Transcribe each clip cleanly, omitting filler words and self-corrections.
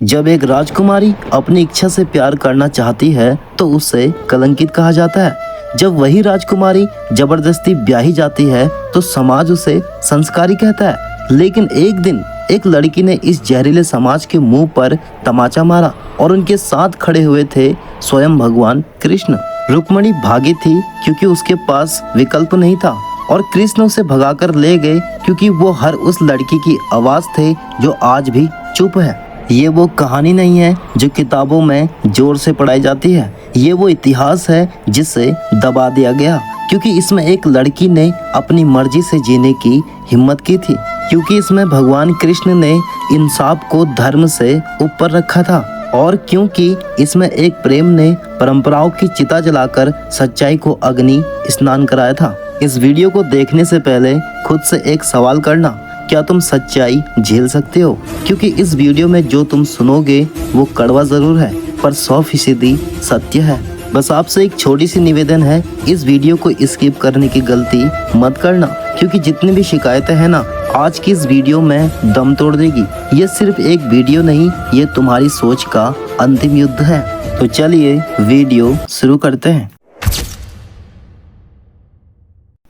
जब एक राजकुमारी अपनी इच्छा से प्यार करना चाहती है तो उसे कलंकित कहा जाता है। जब वही राजकुमारी जबरदस्ती ब्याही जाती है तो समाज उसे संस्कारी कहता है। लेकिन एक दिन एक लड़की ने इस जहरीले समाज के मुंह पर तमाचा मारा और उनके साथ खड़े हुए थे स्वयं भगवान कृष्ण। रुक्मणी भागी थी क्योंकि उसके पास विकल्प नहीं था और कृष्ण उसे भगाकर ले गए क्योंकि वो हर उस लड़की की आवाज थे जो आज भी चुप है। ये वो कहानी नहीं है जो किताबों में जोर से पढ़ाई जाती है। ये वो इतिहास है जिसे दबा दिया गया क्योंकि इसमें एक लड़की ने अपनी मर्जी से जीने की हिम्मत की थी, क्योंकि इसमें भगवान कृष्ण ने इंसाफ को धर्म से ऊपर रखा था और क्योंकि इसमें एक प्रेम ने परंपराओं की चिता जलाकर सच्चाई को अग्नि स्नान कराया था। इस वीडियो को देखने से पहले खुद से एक सवाल करना, क्या तुम सच्चाई झेल सकते हो? क्योंकि इस वीडियो में जो तुम सुनोगे वो कड़वा जरूर है पर 100% सत्य है। बस आपसे एक छोटी सी निवेदन है, इस वीडियो को स्किप करने की गलती मत करना क्योंकि जितनी भी शिकायतें हैं ना, आज की इस वीडियो में दम तोड़ देगी। ये सिर्फ एक वीडियो नहीं, ये तुम्हारी सोच का अंतिम युद्ध है। तो चलिए वीडियो शुरू करते हैं।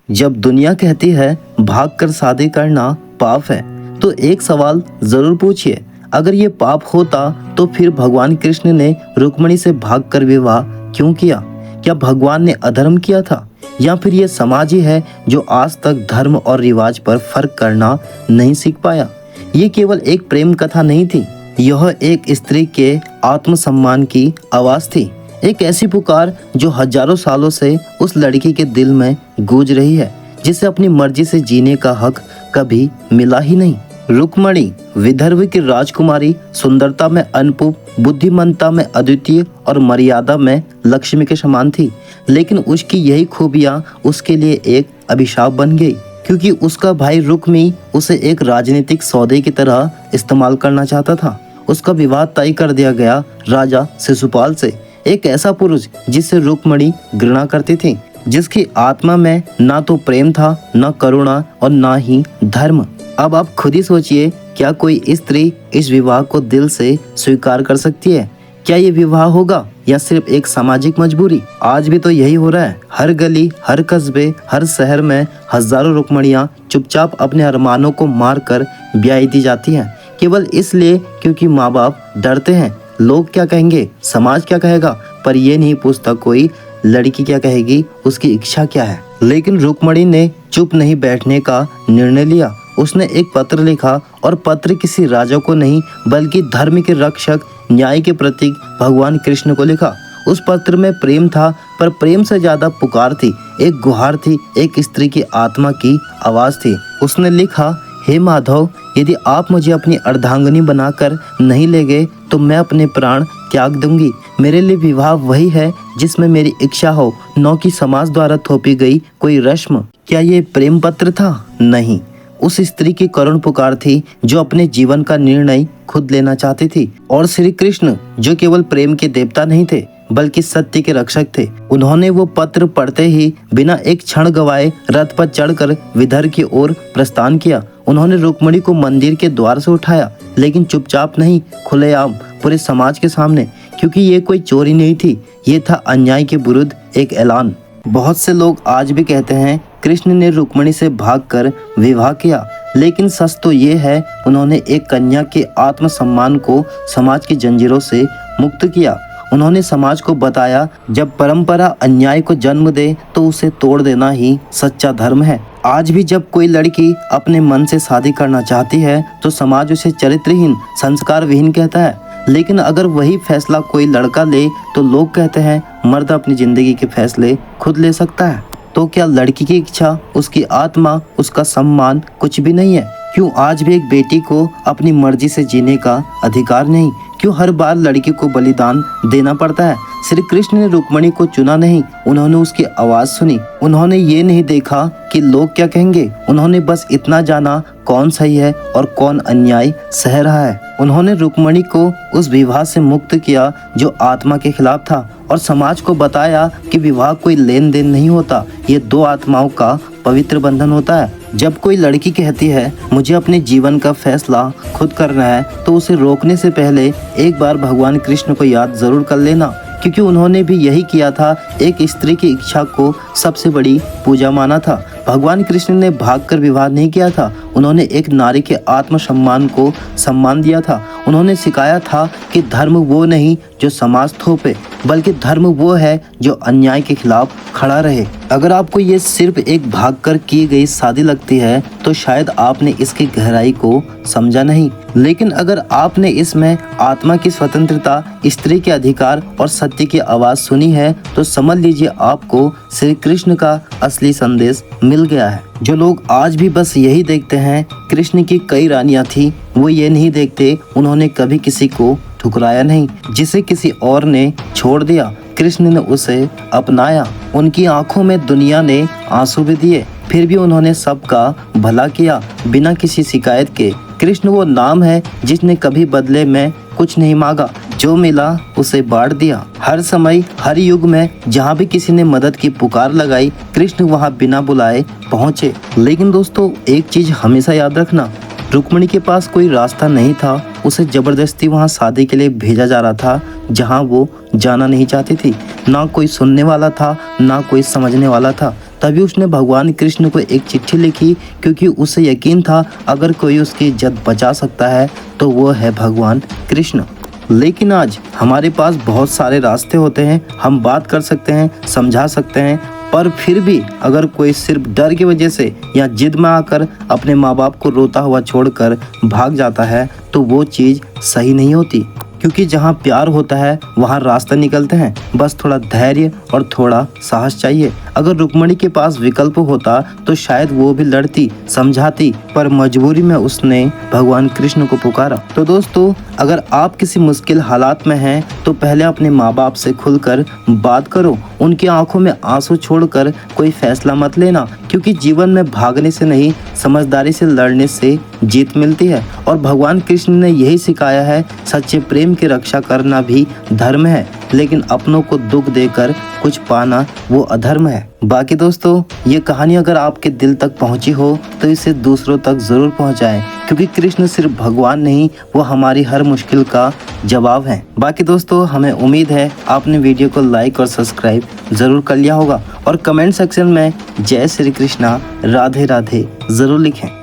जब दुनिया कहती है भागकर शादी करना पाप है तो एक सवाल जरूर पूछिए, अगर ये पाप होता तो फिर भगवान कृष्ण ने रुक्मिणी से भागकर विवाह क्यों किया? क्या भगवान ने अधर्म किया था या फिर ये समाज ही है जो आज तक धर्म और रिवाज पर फर्क करना नहीं सीख पाया? ये केवल एक प्रेम कथा नहीं थी, यह एक स्त्री के आत्मसम्मान की आवाज थी। एक ऐसी पुकार जो हजारों सालों से उस लड़की के दिल में गूंज रही है जिसे अपनी मर्जी से जीने का हक कभी मिला ही नहीं। रुक्मिणी विदर्भ की राजकुमारी, सुंदरता में अनूप, बुद्धिमत्ता में अद्वितीय और मर्यादा में लक्ष्मी के समान थी। लेकिन उसकी यही खूबियां उसके लिए एक अभिशाप बन गई क्योंकि उसका भाई रुक्मी उसे एक राजनीतिक सौदे की तरह इस्तेमाल करना चाहता था। उसका विवाह तय कर दिया गया राजा शिशुपाल से, एक ऐसा पुरुष जिससे रुक्मिणी घृणा करती थी, जिसकी आत्मा में ना तो प्रेम था, ना करुणा और ना ही धर्म। अब आप खुद ही सोचिए, क्या कोई स्त्री इस विवाह को दिल से स्वीकार कर सकती है? क्या ये विवाह होगा या सिर्फ एक सामाजिक मजबूरी? आज भी तो यही हो रहा है। हर गली, हर कस्बे, हर शहर में हजारों रुक्मिणियां चुपचाप अपने अरमानों को मारकर ब्याही दी जाती हैं, केवल इसलिए क्योंकि माँ बाप डरते हैं लोग क्या कहेंगे, समाज क्या कहेगा, पर ये नहीं पूछता कोई लड़की क्या कहेगी, उसकी इच्छा क्या है। लेकिन रुक्मिणी ने चुप नहीं बैठने का निर्णय लिया। उसने एक पत्र लिखा और पत्र किसी राजा को नहीं बल्कि धर्म के रक्षक, न्याय के प्रतीक भगवान कृष्ण को लिखा। उस पत्र में प्रेम था पर प्रेम से ज्यादा पुकार थी, एक गुहार थी, एक स्त्री की आत्मा की आवाज थी। उसने लिखा, हे माधव, यदि आप मुझे अपनी अर्धांगिनी बनाकर नहीं ले गए तो मैं अपने प्राण त्याग दूंगी। मेरे लिए विवाह वही है जिसमें मेरी इच्छा हो, न कि समाज द्वारा थोपी गई कोई रस्म। क्या ये प्रेम पत्र था? नहीं, उस स्त्री की करुण पुकार थी जो अपने जीवन का निर्णय खुद लेना चाहती थी। और श्री कृष्ण जो केवल प्रेम के देवता नहीं थे बल्कि सत्य के रक्षक थे, उन्होंने वो पत्र पढ़ते ही बिना एक क्षण गवाए रथ पर चढ़कर विदर्भ की ओर प्रस्थान किया। उन्होंने रुक्मिणी को मंदिर के द्वार से उठाया, लेकिन चुपचाप नहीं, खुलेआम पूरे समाज के सामने, क्योंकि ये कोई चोरी नहीं थी, ये था अन्याय के विरुद्ध एक ऐलान। बहुत से लोग आज भी कहते हैं कृष्ण ने रुक्मिणी से भागकर विवाह किया, लेकिन सच तो ये है उन्होंने एक कन्या के आत्मसम्मान को समाज की जंजीरों से मुक्त किया। उन्होंने समाज को बताया, जब परंपरा अन्याय को जन्म दे तो उसे तोड़ देना ही सच्चा धर्म है। आज भी जब कोई लड़की अपने मन से शादी करना चाहती है तो समाज उसे चरित्रहीन, संस्कार विहीन कहता है। लेकिन अगर वही फैसला कोई लड़का ले तो लोग कहते हैं मर्द अपनी जिंदगी के फैसले खुद ले सकता है। तो क्या लड़की की इच्छा, उसकी आत्मा, उसका सम्मान कुछ भी नहीं है? क्यों आज भी एक बेटी को अपनी मर्जी से जीने का अधिकार नहीं? क्यों हर बार लड़की को बलिदान देना पड़ता है? श्री कृष्ण ने रुक्मिणी को चुना नहीं, उन्होंने उसकी आवाज सुनी। उन्होंने ये नहीं देखा कि लोग क्या कहेंगे, उन्होंने बस इतना जाना कौन सही है और कौन अन्याय सह रहा है। उन्होंने रुक्मणी को उस विवाह से मुक्त किया जो आत्मा के खिलाफ था और समाज को बताया कि विवाह कोई लेन देन नहीं होता, ये दो आत्माओं का पवित्र बंधन होता है। जब कोई लड़की कहती है मुझे अपने जीवन का फैसला खुद करना है, तो उसे रोकने से पहले एक बार भगवान कृष्ण को याद जरूर कर लेना, क्योंकि उन्होंने भी यही किया था। एक स्त्री की इच्छा को सबसे बड़ी पूजा माना था। भगवान कृष्ण ने भागकर विवाह नहीं किया था, उन्होंने एक नारी के आत्मसम्मान को सम्मान दिया था। उन्होंने सिखाया था कि धर्म वो नहीं जो समाज थोपे, बल्कि धर्म वो है जो अन्याय के खिलाफ खड़ा रहे। अगर आपको ये सिर्फ एक भागकर की गई शादी लगती है, तो शायद आपने इसकी गहराई को समझा नहीं। लेकिन अगर आपने इसमें आत्मा की स्वतंत्रता, स्त्री के अधिकार और सत्य की आवाज सुनी है, तो समझ लीजिए आपको श्री कृष्ण का असली संदेश मिल गया है। जो लोग आज भी बस यही देखते हैं कृष्ण की कई रानियां थी, वो ये नहीं देखते उन्होंने कभी किसी को ठुकराया नहीं, जिसे किसी और ने छोड़ दिया कृष्ण ने उसे अपनाया। उनकी आंखों में दुनिया ने आंसू भी दिए, फिर भी उन्होंने सबका भला किया बिना किसी शिकायत के। कृष्ण वो नाम है जिसने कभी बदले में कुछ नहीं मांगा, जो मिला उसे बांट दिया। हर समय हर युग में जहाँ भी किसी ने मदद की पुकार लगाई, कृष्ण वहाँ बिना बुलाए पहुँचे। लेकिन दोस्तों, एक चीज हमेशा याद रखना, रुक्मणी के पास कोई रास्ता नहीं था। उसे जबरदस्ती वहाँ शादी के लिए भेजा जा रहा था जहाँ वो जाना नहीं चाहती थी। ना कोई सुनने वाला था, ना कोई समझने वाला था। तभी उसने भगवान कृष्ण को एक चिट्ठी लिखी, क्योंकि उसे यकीन था अगर कोई उसकी इज्जत बचा सकता है तो वो है भगवान कृष्ण। लेकिन आज हमारे पास बहुत सारे रास्ते होते हैं, हम बात कर सकते हैं, समझा सकते हैं, पर फिर भी अगर कोई सिर्फ डर की वजह से या जिद में आकर अपने माँ बाप को रोता हुआ छोड़कर भाग जाता है, तो वो चीज़ सही नहीं होती। क्योंकि जहाँ प्यार होता है वहाँ रास्ते निकलते हैं, बस थोड़ा धैर्य और थोड़ा साहस चाहिए। अगर रुक्मणी के पास विकल्प होता तो शायद वो भी लड़ती, समझाती, पर मजबूरी में उसने भगवान कृष्ण को पुकारा। तो दोस्तों, अगर आप किसी मुश्किल हालात में हैं तो पहले अपने माँ बाप से खुलकर बात करो। उनकी आंखों में आंसू छोड़कर कोई फैसला मत लेना, क्योंकि जीवन में भागने से नहीं, समझदारी से लड़ने से जीत मिलती है। और भगवान कृष्ण ने यही सिखाया है, सच्चे प्रेम की रक्षा करना भी धर्म है, लेकिन अपनों को दुख देकर कुछ पाना वो अधर्म है। बाकी दोस्तों, ये कहानी अगर आपके दिल तक पहुंची हो तो इसे दूसरों तक जरूर पहुंचाएं, क्योंकि कृष्ण सिर्फ भगवान नहीं, वो हमारी हर मुश्किल का जवाब है। बाकी दोस्तों, हमें उम्मीद है आपने वीडियो को लाइक और सब्सक्राइब जरूर कर लिया होगा, और कमेंट सेक्शन में जय श्री कृष्णा, राधे राधे जरूर लिखें।